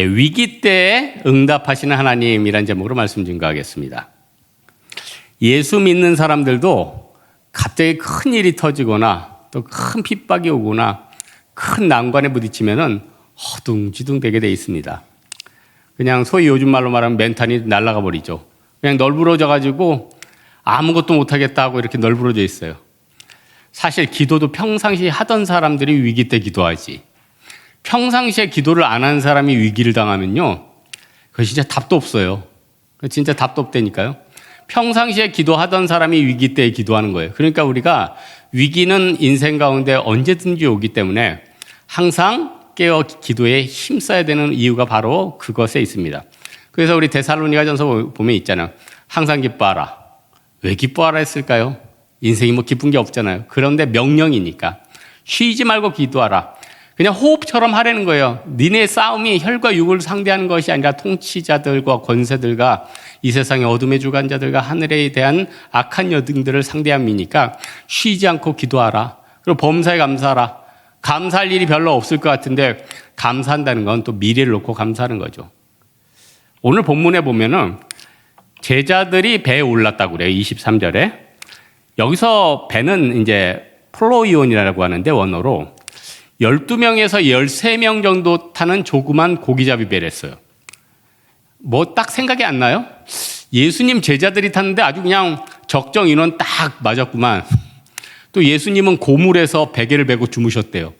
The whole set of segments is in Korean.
위기 때에 응답하시는 하나님이란 제목으로 말씀 증거하겠습니다. 예수 믿는 사람들도 갑자기 큰 일이 터지거나 또 큰 핍박이 오거나 큰 난관에 부딪히면은 허둥지둥 되게 돼 있습니다. 그냥 소위 요즘 말로 말하면 멘탈이 날아가 버리죠. 그냥 널브러져 가지고 아무것도 못하겠다 하고 이렇게 널브러져 있어요. 사실 기도도 평상시에 하던 사람들이 위기 때 기도하지, 평상시에 기도를 안 한 사람이 위기를 당하면요, 그거 진짜 답도 없어요. 진짜 답도 없다니까요. 평상시에 기도하던 사람이 위기 때 기도하는 거예요. 그러니까 우리가 위기는 인생 가운데 언제든지 오기 때문에 항상 깨어 기도에 힘써야 되는 이유가 바로 그것에 있습니다. 그래서 우리 데살로니가전서 보면 있잖아요. 항상 기뻐하라. 왜 기뻐하라 했을까요? 인생이 뭐 기쁜 게 없잖아요. 그런데 명령이니까 쉬지 말고 기도하라. 그냥 호흡처럼 하라는 거예요. 니네 싸움이 혈과 육을 상대하는 것이 아니라 통치자들과 권세들과 이 세상의 어둠의 주관자들과 하늘에 대한 악한 여등들을 상대함이니까 쉬지 않고 기도하라. 그리고 범사에 감사하라. 감사할 일이 별로 없을 것 같은데 감사한다는 건 또 미래를 놓고 감사하는 거죠. 오늘 본문에 보면은 제자들이 배에 올랐다고 그래요. 23절에. 여기서 배는 이제 플로이온이라고 하는데 원어로 12명에서 13명 정도 타는 조그만 고기잡이 배랬어요. 뭐 딱 생각이 안 나요? 예수님 제자들이 탔는데 아주 그냥 적정 인원 딱 맞았구만. 또 예수님은 고물에서 베개를 베고 주무셨대요.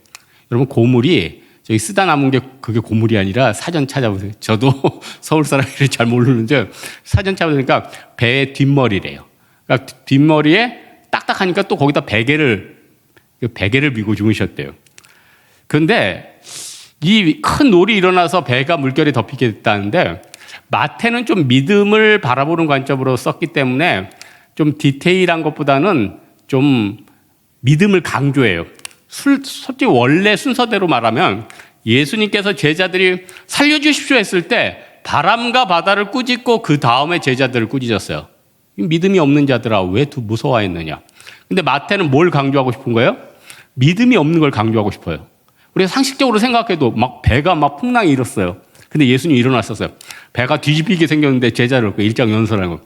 여러분, 고물이 저기 쓰다 남은 게 그게 고물이 아니라 사전 찾아보세요. 저도 서울 사람이라 잘 모르는데 사전 찾아보니까 배의 뒷머리래요. 그러니까 뒷머리에 딱딱하니까 또 거기다 베개를 비고 주무셨대요. 그런데 이 큰 놀이 일어나서 배가 물결에 덮이게 됐다는데 마태는 좀 믿음을 바라보는 관점으로 썼기 때문에 좀 디테일한 것보다는 좀 믿음을 강조해요. 솔직히 원래 순서대로 말하면 예수님께서 제자들이 살려주십시오 했을 때 바람과 바다를 꾸짖고 그 다음에 제자들을 꾸짖었어요. 믿음이 없는 자들아 왜 무서워했느냐. 근데 마태는 뭘 강조하고 싶은 거예요? 믿음이 없는 걸 강조하고 싶어요. 우리가 상식적으로 생각해도 막 배가 막 풍랑이 일었어요. 근데 예수님이 일어났었어요. 배가 뒤집히게 생겼는데 제자를 그 일장 연설하는 거.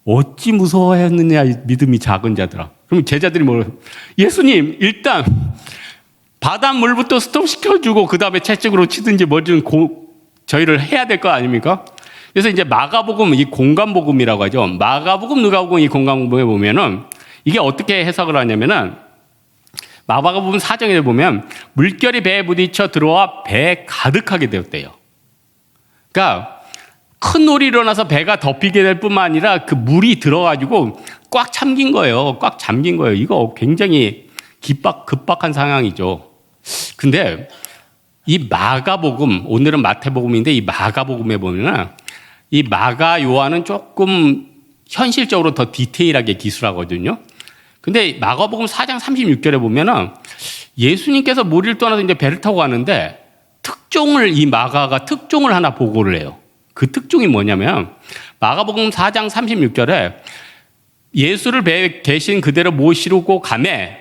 어찌 무서워했느냐 믿음이 작은 자들아. 그럼 제자들이 뭐래요? 예수님 일단 바닷물부터 스톱시켜주고 그 다음에 채찍으로 치든지 뭐든 저희를 해야 될 거 아닙니까? 그래서 이제 마가복음, 이 공간복음이라고 하죠. 마가복음, 누가복음 이 공간복음에 보면은 이게 어떻게 해석을 하냐면은 마가복음 4장에 보면 물결이 배에 부딪혀 들어와 배에 가득하게 되었대요. 그러니까 큰 놀이 일어나서 배가 덮이게 될 뿐만 아니라 그 물이 들어가지고 꽉 잠긴 거예요. 꽉 잠긴 거예요. 이거 굉장히 급박한 상황이죠. 근데 이 마가복음, 오늘은 마태복음인데 이 마가복음에 보면은 이 마가 요한은 조금 현실적으로 더 디테일하게 기술하거든요. 근데 마가복음 4장 36절에 보면은 예수님께서 무리를 떠나서 이제 배를 타고 가는데 이 마가가 특종을 하나 보고를 해요. 그 특종이 뭐냐면 마가복음 4장 36절에 예수를 배에 계신 그대로 모시고 가매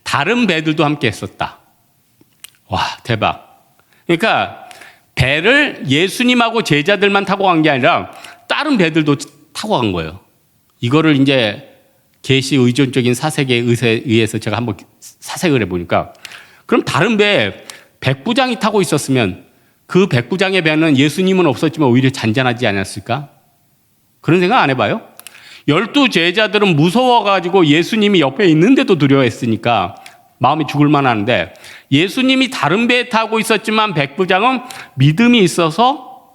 다른 배들도 함께 했었다. 와, 대박. 그러니까 배를 예수님하고 제자들만 타고 간 게 아니라 다른 배들도 타고 간 거예요. 이거를 이제 계시 의존적인 사색에 의해서 제가 한번 사색을 해보니까 그럼 다른 배에 백부장이 타고 있었으면 그 백부장의 배는 예수님은 없었지만 오히려 잔잔하지 않았을까? 그런 생각 안 해봐요? 12 제자들은 무서워가지고 예수님이 옆에 있는데도 두려워했으니까 마음이 죽을 만하는데 예수님이 다른 배에 타고 있었지만 백부장은 믿음이 있어서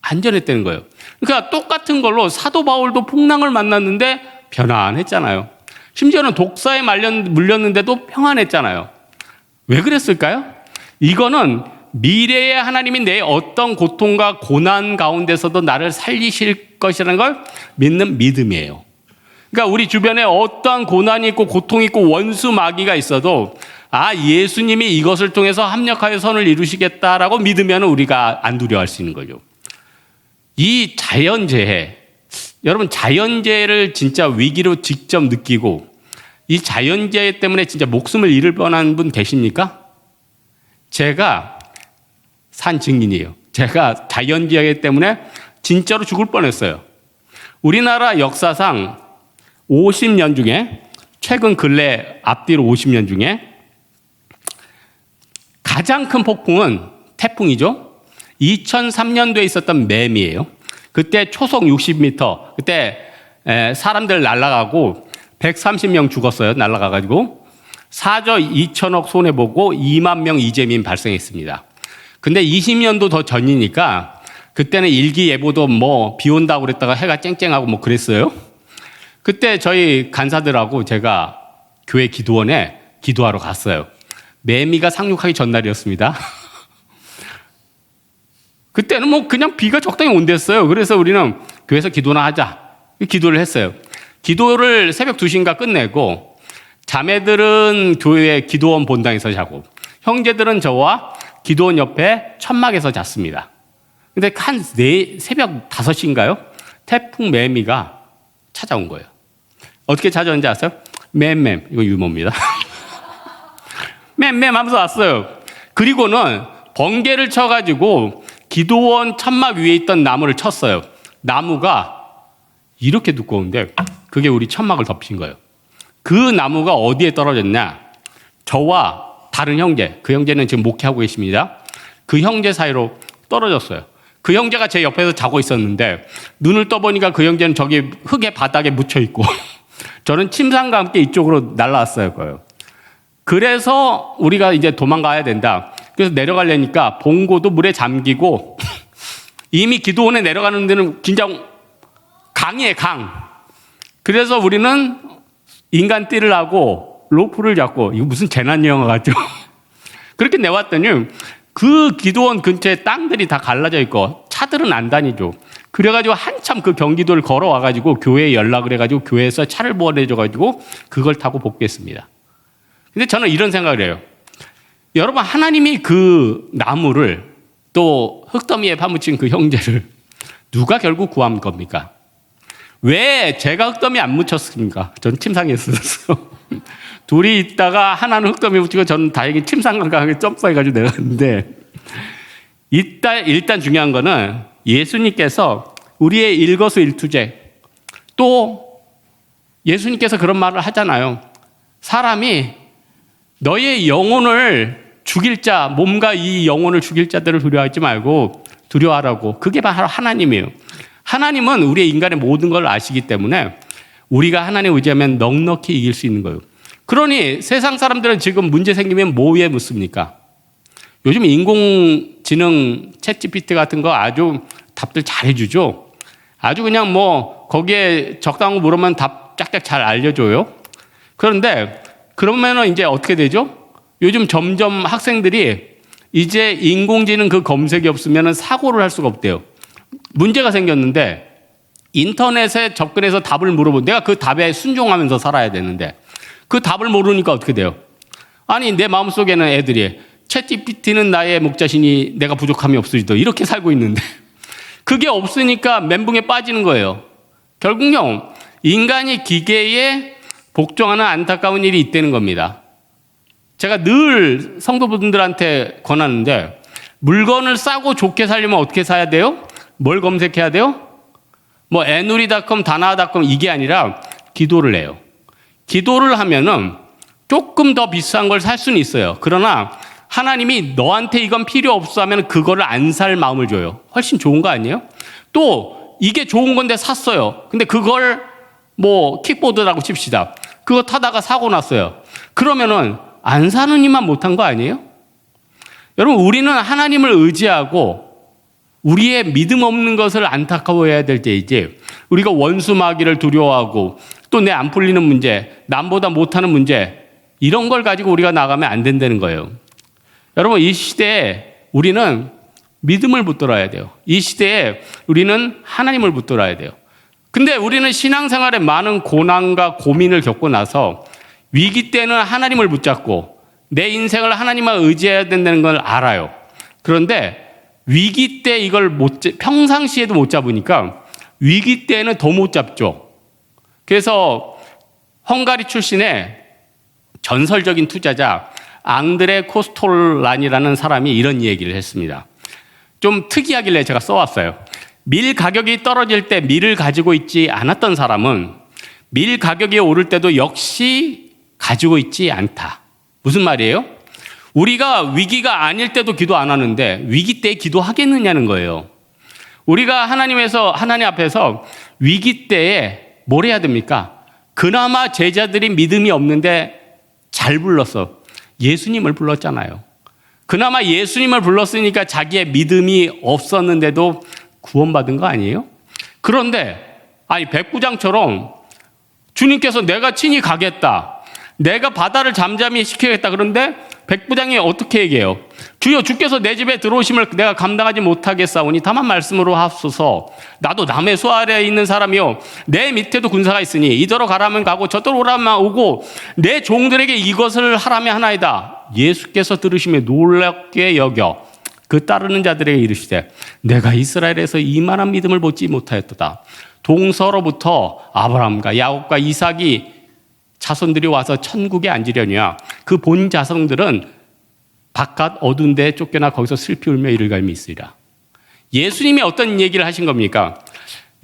안전했다는 거예요. 그러니까 똑같은 걸로 사도 바울도 풍랑을 만났는데 편안했잖아요. 심지어는 독사에 물렸는데도 평안했잖아요. 왜 그랬을까요? 이거는 미래의 하나님이 내 어떤 고통과 고난 가운데서도 나를 살리실 것이라는 걸 믿는 믿음이에요. 그러니까 우리 주변에 어떠한 고난이 있고 고통이 있고 원수 마귀가 있어도 예수님이 이것을 통해서 합력하여 선을 이루시겠다라고 믿으면 우리가 안 두려워할 수 있는 거죠. 이 자연재해, 여러분 자연재해를 진짜 위기로 직접 느끼고 이 자연재해 때문에 진짜 목숨을 잃을 뻔한 분 계십니까? 제가 산 증인이에요. 제가 자연재해 때문에 진짜로 죽을 뻔했어요. 우리나라 역사상 50년 중에 최근 근래 앞뒤로 50년 중에 가장 큰 폭풍은 태풍이죠. 2003년도에 있었던 매미예요. 그때 초속 60m, 그때 사람들 날아가고 130명 죽었어요. 날아가가지고. 사저 2천억 손해보고 2만 명 이재민 발생했습니다. 근데 20년도 더 전이니까 그때는 일기예보도 뭐 비 온다고 그랬다가 해가 쨍쨍하고 뭐 그랬어요. 그때 저희 간사들하고 제가 교회 기도원에 기도하러 갔어요. 매미가 상륙하기 전날이었습니다. 그때는 뭐 그냥 비가 적당히 온댔어요. 그래서 우리는 교회에서 기도나 하자. 기도를 했어요. 기도를 새벽 2시인가 끝내고 자매들은 교회 기도원 본당에서 자고 형제들은 저와 기도원 옆에 천막에서 잤습니다. 근데 새벽 5시인가요? 태풍 매미가 찾아온 거예요. 어떻게 찾아온지 아세요? 맴맴. 이거 유머입니다. 맴맴 하면서 왔어요. 그리고는 번개를 쳐가지고 기도원 천막 위에 있던 나무를 쳤어요. 나무가 이렇게 두꺼운데 그게 우리 천막을 덮인 거예요. 그 나무가 어디에 떨어졌냐? 저와 다른 형제, 그 형제는 지금 목회하고 계십니다. 그 형제 사이로 떨어졌어요. 그 형제가 제 옆에서 자고 있었는데 눈을 떠보니까 그 형제는 저기 흙의 바닥에 묻혀 있고 저는 침상과 함께 이쪽으로 날아왔어요. 그래서 우리가 이제 도망가야 된다. 그래서 내려가려니까 봉고도 물에 잠기고 이미 기도원에 내려가는 데는 진짜 강이에요, 강. 그래서 우리는 인간띠를 하고 로프를 잡고 이거 무슨 재난 영화 같죠? 그렇게 내왔더니 그 기도원 근처에 땅들이 다 갈라져 있고 차들은 안 다니죠. 그래가지고 한참 그 경기도를 걸어와가지고 교회에 연락을 해가지고 교회에서 차를 보내줘가지고 그걸 타고 복귀했습니다. 근데 저는 이런 생각을 해요. 여러분, 하나님이 그 나무를 또 흙더미에 파묻힌 그 형제를 누가 결국 구한 겁니까? 왜 제가 흙더미에 안 묻혔습니까? 전 침상에 있었어요. 둘이 있다가 하나는 흙더미에 묻히고 저는 다행히 침상강에 점프해가지고 내려갔는데 일단 중요한 거는 예수님께서 우리의 일거수일투제 또 예수님께서 그런 말을 하잖아요. 사람이 너의 영혼을 죽일 자, 몸과 이 영혼을 죽일 자들을 두려워하지 말고 두려워하라고. 그게 바로 하나님이에요. 하나님은 우리의 인간의 모든 걸 아시기 때문에 우리가 하나님을 의지하면 넉넉히 이길 수 있는 거예요. 그러니 세상 사람들은 지금 문제 생기면 뭐 위에 묻습니까? 요즘 인공지능 챗GPT 같은 거 아주 답들 잘 해주죠. 아주 그냥 뭐 거기에 적당한 거 물으면 답 짝짝 잘 알려줘요. 그런데 그러면은 이제 어떻게 되죠? 요즘 점점 학생들이 이제 인공지능 그 검색이 없으면 사고를 할 수가 없대요. 문제가 생겼는데 인터넷에 접근해서 답을 물어보면 내가 그 답에 순종하면서 살아야 되는데 그 답을 모르니까 어떻게 돼요? 아니 내 마음속에는 애들이 챗GPT는 나의 목자시니 내가 부족함이 없으리도 이렇게 살고 있는데 그게 없으니까 멘붕에 빠지는 거예요. 결국요 인간이 기계에 복종하는 안타까운 일이 있다는 겁니다. 제가 늘 성도분들한테 권하는데 물건을 싸고 좋게 살려면 어떻게 사야 돼요? 뭘 검색해야 돼요? 뭐 애누리닷컴, 다나닷컴 이게 아니라 기도를 해요. 기도를 하면은 조금 더 비싼 걸 살 수는 있어요. 그러나 하나님이 너한테 이건 필요 없어 하면 그거를 안 살 마음을 줘요. 훨씬 좋은 거 아니에요? 또 이게 좋은 건데 샀어요. 근데 그걸 뭐 킥보드라고 칩시다. 그거 타다가 사고 났어요. 그러면은 안 사는 이만 못한 거 아니에요? 여러분 우리는 하나님을 의지하고 우리의 믿음 없는 것을 안타까워해야 될 때이지 우리가 원수 마귀를 두려워하고 또 내 안 풀리는 문제, 남보다 못하는 문제 이런 걸 가지고 우리가 나가면 안 된다는 거예요. 여러분 이 시대에 우리는 믿음을 붙들어야 돼요. 이 시대에 우리는 하나님을 붙들어야 돼요. 근데 우리는 신앙생활에 많은 고난과 고민을 겪고 나서 위기 때는 하나님을 붙잡고 내 인생을 하나님만 의지해야 된다는 걸 알아요. 그런데 위기 때 이걸 평상시에도 못 잡으니까 위기 때는 더 못 잡죠. 그래서 헝가리 출신의 전설적인 투자자 앙드레 코스톨란이라는 사람이 이런 얘기를 했습니다. 좀 특이하길래 제가 써왔어요. 밀 가격이 떨어질 때 밀을 가지고 있지 않았던 사람은 밀 가격이 오를 때도 역시 가지고 있지 않다. 무슨 말이에요? 우리가 위기가 아닐 때도 기도 안 하는데 위기 때 기도하겠느냐는 거예요. 우리가 하나님 앞에서 위기 때에 뭘 해야 됩니까? 그나마 제자들이 믿음이 없는데 잘 불렀어. 예수님을 불렀잖아요. 그나마 예수님을 불렀으니까 자기의 믿음이 없었는데도 구원받은 거 아니에요? 그런데 백부장처럼 주님께서 내가 친히 가겠다. 내가 바다를 잠잠히 시키겠다. 그런데 백부장이 어떻게 얘기해요? 주여, 주께서 내 집에 들어오심을 내가 감당하지 못하겠사오니 다만 말씀으로 하소서. 나도 남의 수 아래에 있는 사람이요, 내 밑에도 군사가 있으니 이더러 가라면 가고 저더러 오라면 오고 내 종들에게 이것을 하라면 하나이다. 예수께서 들으시며 놀랍게 여겨 그 따르는 자들에게 이르시되 내가 이스라엘에서 이만한 믿음을 보지 못하였도다. 동서로부터 아브라함과 야곱과 이삭이 자손들이 와서 천국에 앉으려니와 그 본 자손들은 바깥 어두운 데에 쫓겨나 거기서 슬피 울며 이를 갈미 있으리라. 예수님이 어떤 얘기를 하신 겁니까?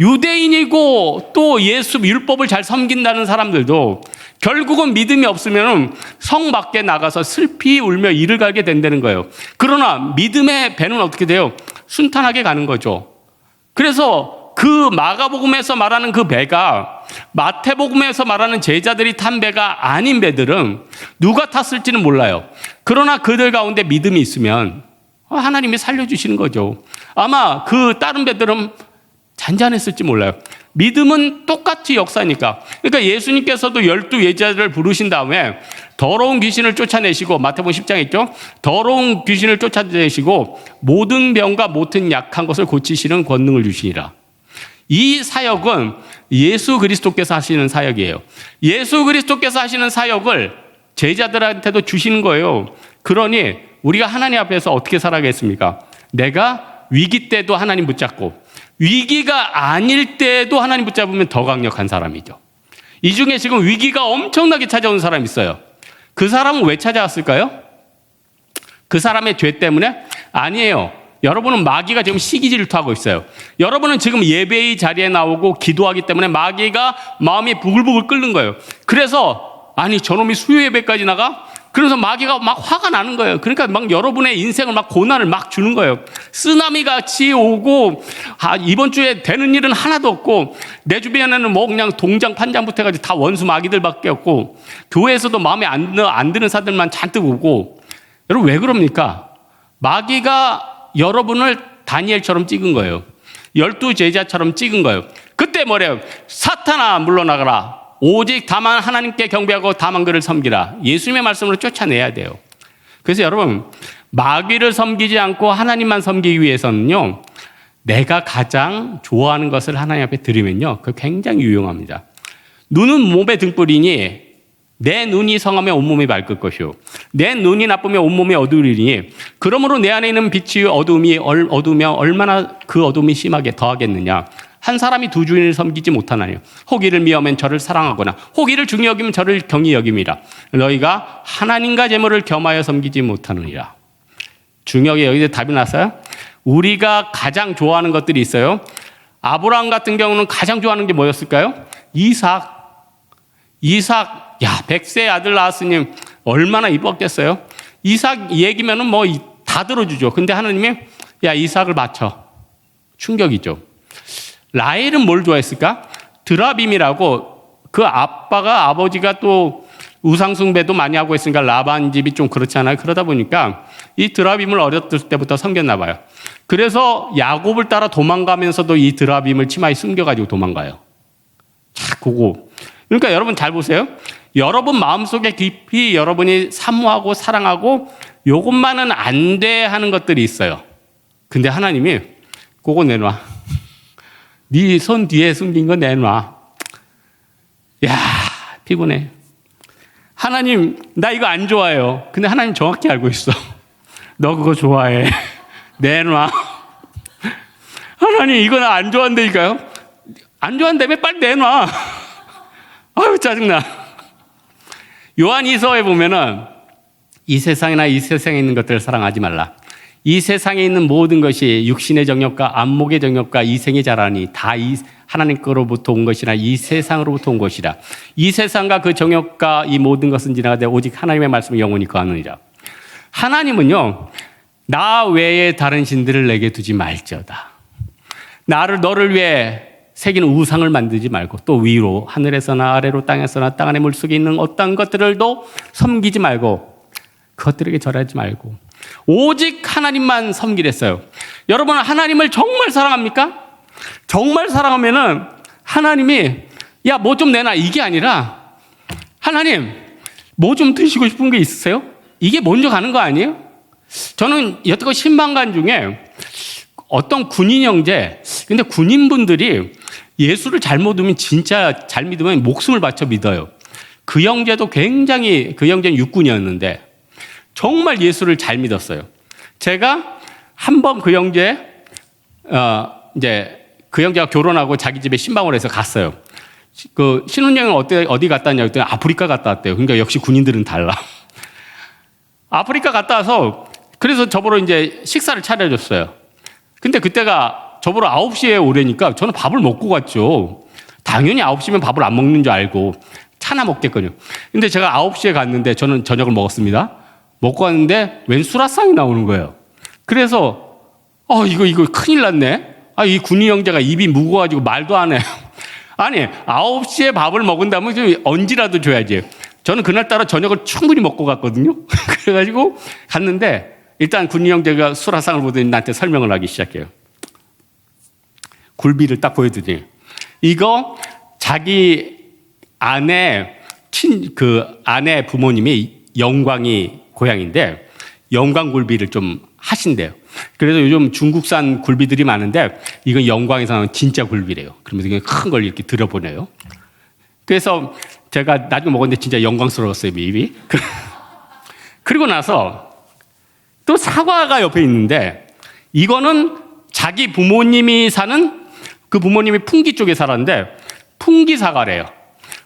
유대인이고 또 예수 율법을 잘 섬긴다는 사람들도 결국은 믿음이 없으면 성 밖에 나가서 슬피 울며 이를 갈게 된다는 거예요. 그러나 믿음의 배는 어떻게 돼요? 순탄하게 가는 거죠. 그래서 그 마가복음에서 말하는 그 배가 마태복음에서 말하는 제자들이 탄 배가 아닌 배들은 누가 탔을지는 몰라요. 그러나 그들 가운데 믿음이 있으면 하나님이 살려주시는 거죠. 아마 그 다른 배들은 잔잔했을지 몰라요. 믿음은 똑같이 역사니까. 그러니까 예수님께서도 12 제자들을 부르신 다음에 더러운 귀신을 쫓아내시고, 마태복음 10장에 있죠. 더러운 귀신을 쫓아내시고 모든 병과 모든 약한 것을 고치시는 권능을 주시니라. 이 사역은 예수 그리스도께서 하시는 사역이에요. 예수 그리스도께서 하시는 사역을 제자들한테도 주시는 거예요. 그러니 우리가 하나님 앞에서 어떻게 살아가겠습니까? 내가 위기 때도 하나님 붙잡고 위기가 아닐 때도 하나님 붙잡으면 더 강력한 사람이죠. 이 중에 지금 위기가 엄청나게 찾아온 사람이 있어요. 그 사람은 왜 찾아왔을까요? 그 사람의 죄 때문에? 아니에요. 여러분은 마귀가 지금 시기 질투하고 있어요. 여러분은 지금 예배의 자리에 나오고 기도하기 때문에 마귀가 마음이 부글부글 끓는 거예요. 그래서 저놈이 수요 예배까지 나가? 그래서 마귀가 막 화가 나는 거예요. 그러니까 막 여러분의 인생을 막 고난을 막 주는 거예요. 쓰나미 같이 오고, 이번 주에 되는 일은 하나도 없고, 내 주변에는 뭐 그냥 동장 판장부터 해가지고 다 원수 마귀들밖에 없고, 교회에서도 마음에 안 드는 사람들만 잔뜩 오고. 여러분 왜 그럽니까? 마귀가 여러분을 다니엘처럼 찍은 거예요. 12 제자처럼 찍은 거예요. 그때 뭐래요? 사탄아 물러나가라. 오직 다만 하나님께 경배하고 다만 그를 섬기라. 예수님의 말씀으로 쫓아내야 돼요. 그래서 여러분, 마귀를 섬기지 않고 하나님만 섬기기 위해서는요, 내가 가장 좋아하는 것을 하나님 앞에 드리면요, 그거 굉장히 유용합니다. 눈은 몸의 등불이니 내 눈이 성하면 온몸이 밝을 것이요, 내 눈이 나쁘면 온몸이 어두우리니 그러므로 내 안에 있는 빛이 어두우면 얼마나 그 어둠이 심하게 더하겠느냐. 한 사람이 두 주인을 섬기지 못하나요? 호기를 미워하면 저를 사랑하거나 호기를 중히 여기면 저를 경히 여김이라. 너희가 하나님과 재물을 겸하여 섬기지 못하느니라. 중요하게 여기서 답이 났어요. 우리가 가장 좋아하는 것들이 있어요. 아브라함 같은 경우는 가장 좋아하는 게 뭐였을까요? 이삭. 100세 아들 낳았으니 얼마나 이뻤겠어요? 이삭 얘기면은 뭐 다 들어주죠. 근데 하나님이 이삭을 바쳐. 충격이죠. 라헬은 뭘 좋아했을까? 드라빔이라고, 그 아버지가 또 우상숭배도 많이 하고 있으니까 라반 집이 좀 그렇잖아요. 그러다 보니까 이 드라빔을 어렸을 때부터 섬겼나 봐요. 그래서 야곱을 따라 도망가면서도 이 드라빔을 치마에 숨겨가지고 도망가요. 그러니까 여러분 잘 보세요. 여러분 마음속에 깊이 여러분이 사모하고 사랑하고 요것만은 안 돼 하는 것들이 있어요. 근데 하나님이 그거 내놔. 네 손 뒤에 숨긴 거 내놔. 피곤해. 하나님, 나 이거 안 좋아해요. 근데 하나님 정확히 알고 있어. 너 그거 좋아해. 내놔. 하나님, 이거 나 안 좋아한다니까요. 안 좋아한다며 빨리 내놔. 아유, 짜증나. 요한이서에 보면은 이 세상이나 이 세상에 있는 것들을 사랑하지 말라. 이 세상에 있는 모든 것이 육신의 정욕과 안목의 정욕과 이생의 자라니 다 이 하나님 거로부터 온 것이라 이 세상으로부터 온 것이라. 이 세상과 그 정욕과 이 모든 것은 지나가되 오직 하나님의 말씀은 영원히 거하느니라. 하나님은요, 나 외에 다른 신들을 내게 두지 말지어다. 너를 위해 새긴 우상을 만들지 말고 또 위로 하늘에서나 아래로 땅에서나 땅 안에 물속에 있는 어떤 것들을도 섬기지 말고 그것들에게 절하지 말고 오직 하나님만 섬기랬어요. 여러분, 하나님을 정말 사랑합니까? 정말 사랑하면은 하나님이 야, 뭐 좀 내놔 이게 아니라 하나님 뭐 좀 드시고 싶은 게 있으세요? 이게 먼저 가는 거 아니에요? 저는 여태껏 신방간 중에 어떤 군인 형제, 근데 군인분들이 예수를 잘못 믿으면 진짜 잘 믿으면 목숨을 바쳐 믿어요. 그 형제도 굉장히, 그 형제는 육군이었는데 정말 예수를 잘 믿었어요. 제가 한 번 그 형제, 그 형제가 결혼하고 자기 집에 신방을 해서 갔어요. 그 신혼여행을 어디 갔다 왔냐 했더니 아프리카 갔다 왔대요. 그러니까 역시 군인들은 달라. 아프리카 갔다 와서 그래서 저보러 이제 식사를 차려줬어요. 근데 그때가 저보러 9시에 오래니까 저는 밥을 먹고 갔죠. 당연히 9시면 밥을 안 먹는 줄 알고 차나 먹겠거든요. 근데 제가 9시에 갔는데 저는 저녁을 먹었습니다. 먹고 갔는데 웬 수라상이 나오는 거예요. 그래서 이거 큰일 났네. 이 군인 형제가 입이 무거워가지고 말도 안 해요. 아니 9시에 밥을 먹은다면 좀 언지라도 줘야지. 저는 그날따라 저녁을 충분히 먹고 갔거든요. 그래가지고 갔는데 일단 군인 형제가 수라상을 보더니 나한테 설명을 하기 시작해요. 굴비를 딱 보여주더니 이거 자기 아내 아내 부모님이 영광이 고향인데 영광 굴비를 좀 하신대요. 그래서 요즘 중국산 굴비들이 많은데 이건 영광에서 나온 진짜 굴비래요. 그러면서 큰 걸 이렇게 들여보내요. 그래서 제가 나중에 먹었는데 진짜 영광스러웠어요, 입이. 그리고 나서 또 사과가 옆에 있는데 이거는 자기 부모님이 사는 그 부모님이 풍기 쪽에 살았는데 풍기 사과래요.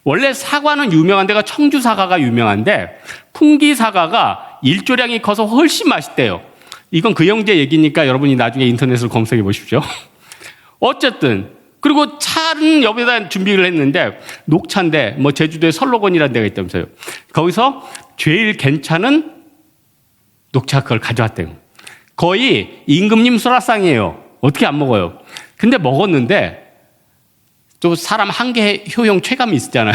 원래 사과는 유명한 데가 청주 사과가 유명한데 풍기 사과가 일조량이 커서 훨씬 맛있대요. 이건 그 형제 얘기니까 여러분이 나중에 인터넷으로 검색해 보십시오. 어쨌든 그리고 차는 옆에다 준비를 했는데 녹차인데 뭐 제주도에 설로건이라는 데가 있다면서요. 거기서 제일 괜찮은 녹차 그걸 가져왔대요. 거의 임금님 수라상이에요. 어떻게 안 먹어요? 근데 먹었는데 또 사람 한계 효용 체감이 있잖아요.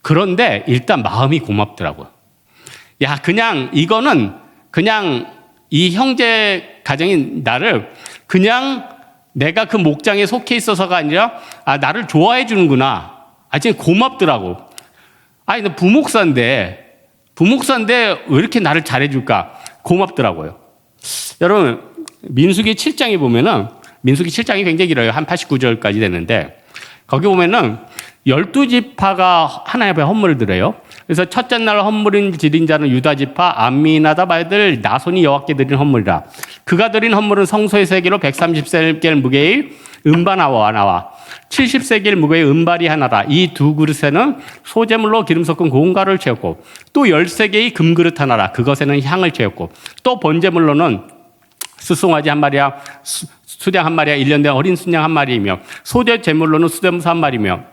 그런데 일단 마음이 고맙더라고요. 야, 이거는 그냥 이 형제 가정인 나를 그냥 내가 그 목장에 속해 있어서가 아니라 나를 좋아해 주는구나. 진짜 고맙더라고. 나 부목사인데 왜 이렇게 나를 잘해 줄까? 고맙더라고요. 여러분, 민수기 7장에 보면은 민수기 7장이 굉장히 길어요. 한 89절까지 되는데 거기 보면은 12지파가 하나님 앞에 헌물을 드려요. 그래서 첫째 날 헌물인 드린 자는 유다지파 암미나답 아들 나손이 여호와께 드린 헌물이라. 그가 드린 헌물은 성소의 세계로 130세겔 무게의 은바 나와 70세겔 무게의 은발이 하나라. 이 두 그릇에는 소재물로 기름 섞은 고운 가루를 채웠고 또 10세개의 금그릇 하나라. 그것에는 향을 채웠고 또 번제물로는 수송아지 한 마리야 수량 한 마리야 1년 된 어린 순양 한 마리이며 소재 제물로는 수염소 한 마리며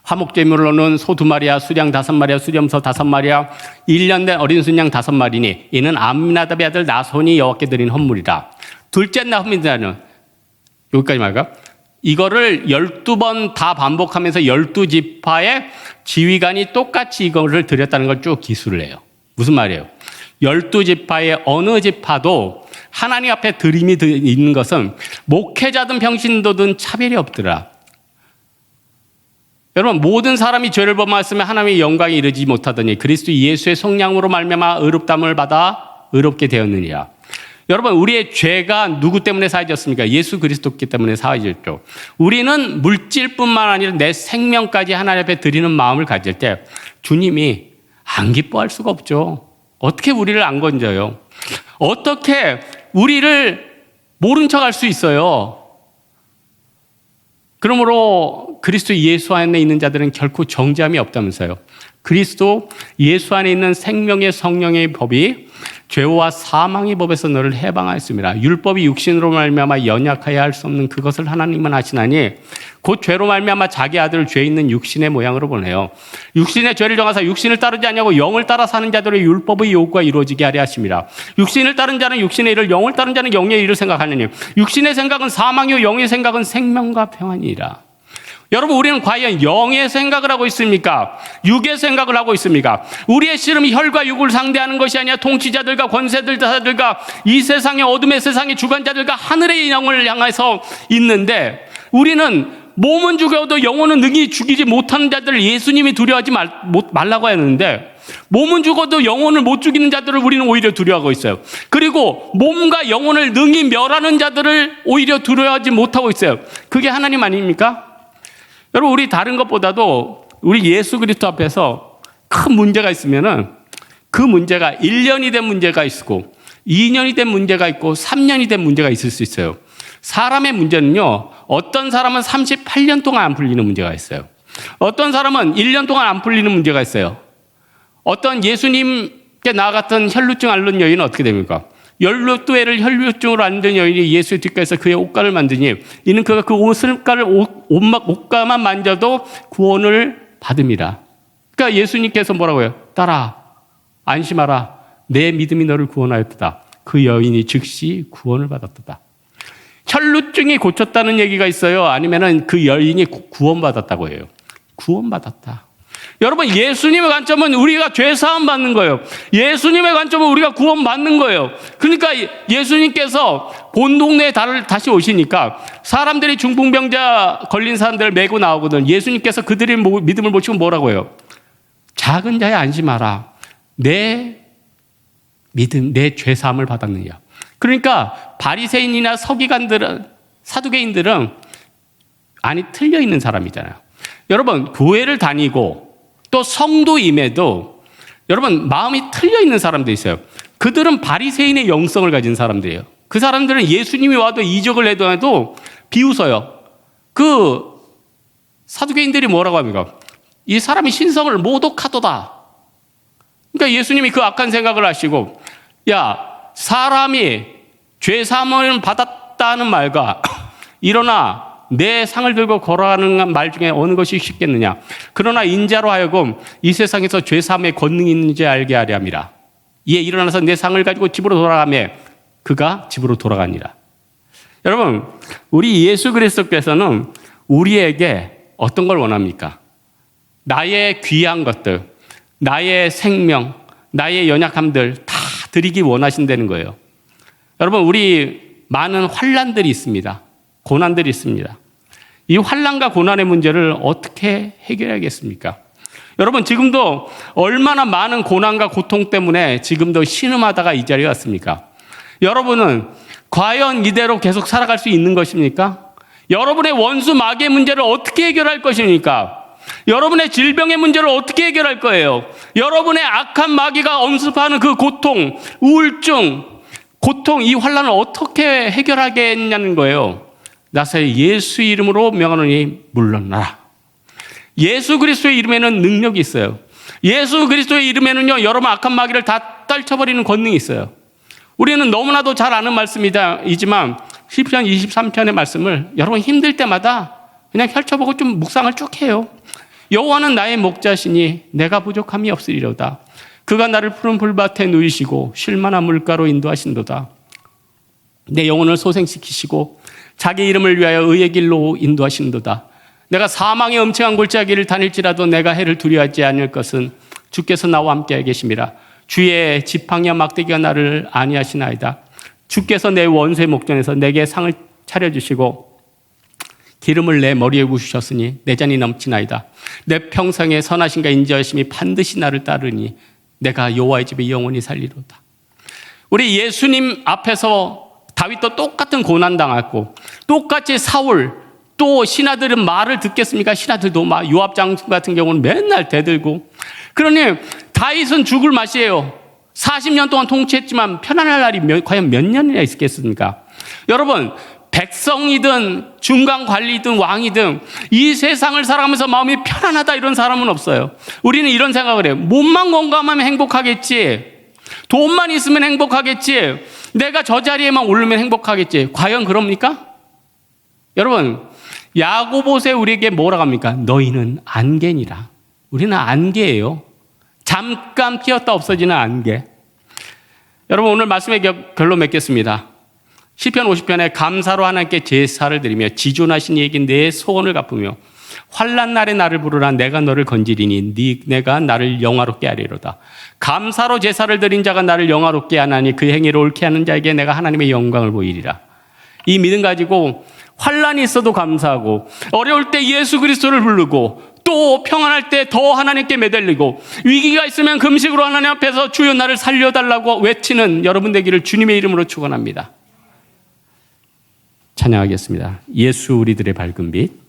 화목제물로는 소 2마리야 수량 5마리야 수염소 5마리야 1년 된 어린 순양 5마리니 이는 암미나답의 아들 나손이 여호와께 드린 헌물이라. 둘째 날 헌물자는 여기까지 말까? 이거를 12번 다 반복하면서 12지파의 지휘관이 똑같이 이거를 드렸다는 걸 쭉 기술을 해요. 무슨 말이에요? 12지파의 어느 지파도 하나님 앞에 드림이 있는 것은 목회자든 평신도든 차별이 없더라. 여러분, 모든 사람이 죄를 범하였으면 하나님의 영광에 이르지 못하더니 그리스도 예수의 성령으로 말미암아 의롭다함을 받아 의롭게 되었느니라. 여러분, 우리의 죄가 누구 때문에 사해졌습니까? 예수 그리스도께 때문에 사해졌죠. 우리는 물질뿐만 아니라 내 생명까지 하나님 앞에 드리는 마음을 가질 때 주님이 안 기뻐할 수가 없죠. 어떻게 우리를 안 건져요? 어떻게 우리를 모른 척 할 수 있어요? 그러므로 그리스도 예수 안에 있는 자들은 결코 정죄함이 없다면서요. 그리스도 예수 안에 있는 생명의 성령의 법이 죄와 사망의 법에서 너를 해방하였습니다. 율법이 육신으로 말미암아 연약하여 할 수 없는 그것을 하나님은 하시나니 곧 죄로 말미암아 자기 아들을 죄 있는 육신의 모양으로 보내요. 육신의 죄를 정하사 육신을 따르지 않냐고 영을 따라 사는 자들의 율법의 요구가 이루어지게 하려 하심이라. 육신을 따른 자는 육신의 일을, 영을 따른 자는 영의 일을 생각하느니 육신의 생각은 사망이요 영의 생각은 생명과 평안이라. 여러분, 우리는 과연 영의 생각을 하고 있습니까? 육의 생각을 하고 있습니까? 우리의 씨름이 혈과 육을 상대하는 것이 아니라 통치자들과 권세들과 이 세상의 어둠의 세상의 주관자들과 하늘의 영을 향해서 있는데, 우리는 몸은 죽여도 영혼은 능히 죽이지 못하는 자들을 예수님이 두려워하지 말라고 했는데, 몸은 죽어도 영혼을 못 죽이는 자들을 우리는 오히려 두려워하고 있어요. 그리고 몸과 영혼을 능히 멸하는 자들을 오히려 두려워하지 못하고 있어요. 그게 하나님 아닙니까? 여러분, 우리 다른 것보다도 우리 예수 그리스도 앞에서 큰 문제가 있으면은 그 문제가 1년이 된 문제가 있고 2년이 된 문제가 있고 3년이 된 문제가 있을 수 있어요. 사람의 문제는요, 어떤 사람은 38년 동안 안 풀리는 문제가 있어요. 어떤 사람은 1년 동안 안 풀리는 문제가 있어요. 어떤 예수님께 나아갔던 혈루증 앓는 여인은 어떻게 됩니까? 12회를 혈루증으로 앓는 여인이 예수의 뒷가에서 그의 옷가를 만드니 이는 그가 그 옷가만 만져도 구원을 받음이라. 그러니까 예수님께서 뭐라고요? 따라 안심하라, 내 믿음이 너를 구원하였다. 그 여인이 즉시 구원을 받았다. 혈루증이 고쳤다는 얘기가 있어요? 아니면은 그 여인이 구원받았다고 해요? 구원받았다. 여러분, 예수님의 관점은 우리가 죄사함 받는 거예요. 예수님의 관점은 우리가 구원받는 거예요. 그러니까 예수님께서 본 동네에 다시 오시니까 사람들이 중풍병자 걸린 사람들을 메고 나오거든. 예수님께서 그들의 믿음을 보시고 뭐라고 해요? 작은 자야 안심하라, 내 믿음, 내 죄사함을 받았느냐. 그러니까 바리새인이나 서기관들은, 사두개인들은 안이 틀려 있는 사람이잖아요. 여러분, 교회를 다니고 또 성도임에도 여러분 마음이 틀려 있는 사람도 있어요. 그들은 바리새인의 영성을 가진 사람들이에요. 그 사람들은 예수님이 와도 이적을 해도 비웃어요. 그 사두개인들이 뭐라고 합니까? 이 사람이 신성을 모독하도다. 그러니까 예수님이 그 악한 생각을 하시고, 야, 사람이 죄사함을 받았다는 말과 일어나 내 상을 들고 걸어가는 말 중에 어느 것이 쉽겠느냐. 그러나 인자로 하여금 이 세상에서 죄사함의 권능이 있는지 알게 하려 함이라. 이에 일어나서 내 상을 가지고 집으로 돌아가며 그가 집으로 돌아가니라. 여러분, 우리 예수 그리스도께서는 우리에게 어떤 걸 원합니까? 나의 귀한 것들, 나의 생명, 나의 연약함들 다 드리기 원하신다는 거예요. 여러분, 우리 많은 환난들이 있습니다. 고난들이 있습니다. 이 환난과 고난의 문제를 어떻게 해결하겠습니까? 여러분, 지금도 얼마나 많은 고난과 고통 때문에 지금도 신음하다가 이 자리에 왔습니까? 여러분은 과연 이대로 계속 살아갈 수 있는 것입니까? 여러분의 원수 마귀의 문제를 어떻게 해결할 것입니까? 여러분의 질병의 문제를 어떻게 해결할 거예요? 여러분의 악한 마귀가 엄습하는 그 고통, 우울증, 고통, 이 환난을 어떻게 해결하겠냐는 거예요. 나서 예수 이름으로 명하노니 물러나라. 예수 그리스도의 이름에는 능력이 있어요. 예수 그리스도의 이름에는요, 여러분 악한 마귀를 다 떨쳐버리는 권능이 있어요. 우리는 너무나도 잘 아는 말씀이지만 시편 23편의 말씀을 여러분 힘들 때마다 그냥 펼쳐보고 좀 묵상을 쭉 해요. 여호와는 나의 목자시니 내가 부족함이 없으리로다. 그가 나를 푸른 풀밭에 누이시고 쉴만한 물가로 인도하신도다. 내 영혼을 소생시키시고 자기 이름을 위하여 의의 길로 인도하신도다. 내가 사망의 엄청한 골짜기를 다닐지라도 내가 해를 두려워하지 않을 것은 주께서 나와 함께 계심이라. 주의 지팡이와 막대기가 나를 안위하시나이다. 주께서 내 원수의 목전에서 내게 상을 차려주시고 기름을 내 머리에 부으셨으니 내 잔이 넘치나이다. 내 평생의 선하심과 인자하심이 반드시 나를 따르니 내가 여호와의 집에 영원히 살리로다. 우리 예수님 앞에서 다윗도 똑같은 고난당했고 똑같이 사울, 또 신하들은 말을 듣겠습니까? 신하들도 막 요압 장군 같은 경우는 맨날 대들고. 그러니 다윗은 죽을 맛이에요. 40년 동안 통치했지만 편안할 날이 과연 몇 년이나 있겠습니까? 여러분, 백성이든 중간 관리든 왕이든 이 세상을 살아가면서 마음이 편안하다 이런 사람은 없어요. 우리는 이런 생각을 해요. 몸만 건강하면 행복하겠지. 돈만 있으면 행복하겠지. 내가 저 자리에만 오르면 행복하겠지. 과연 그럽니까? 여러분, 야고보서에 우리에게 뭐라고 합니까? 너희는 안개니라. 우리는 안개예요. 잠깐 피었다 없어지는 안개. 여러분, 오늘 말씀의 결론 맺겠습니다. 시편 50편에 감사로 하나님께 제사를 드리며 지존하신 이에게 내 소원을 갚으며 환난 날에 나를 부르라. 내가 너를 건지리니 내가 나를 영화롭게 하리로다. 감사로 제사를 드린 자가 나를 영화롭게 하나니 그 행위를 옳게 하는 자에게 내가 하나님의 영광을 보이리라. 이 믿음 가지고 환난이 있어도 감사하고, 어려울 때 예수 그리스도를 부르고, 또 평안할 때 더 하나님께 매달리고, 위기가 있으면 금식으로 하나님 앞에서 주여 나를 살려달라고 외치는 여러분 되기를 주님의 이름으로 축원합니다. 찬양하겠습니다. 예수 우리들의 밝은 빛.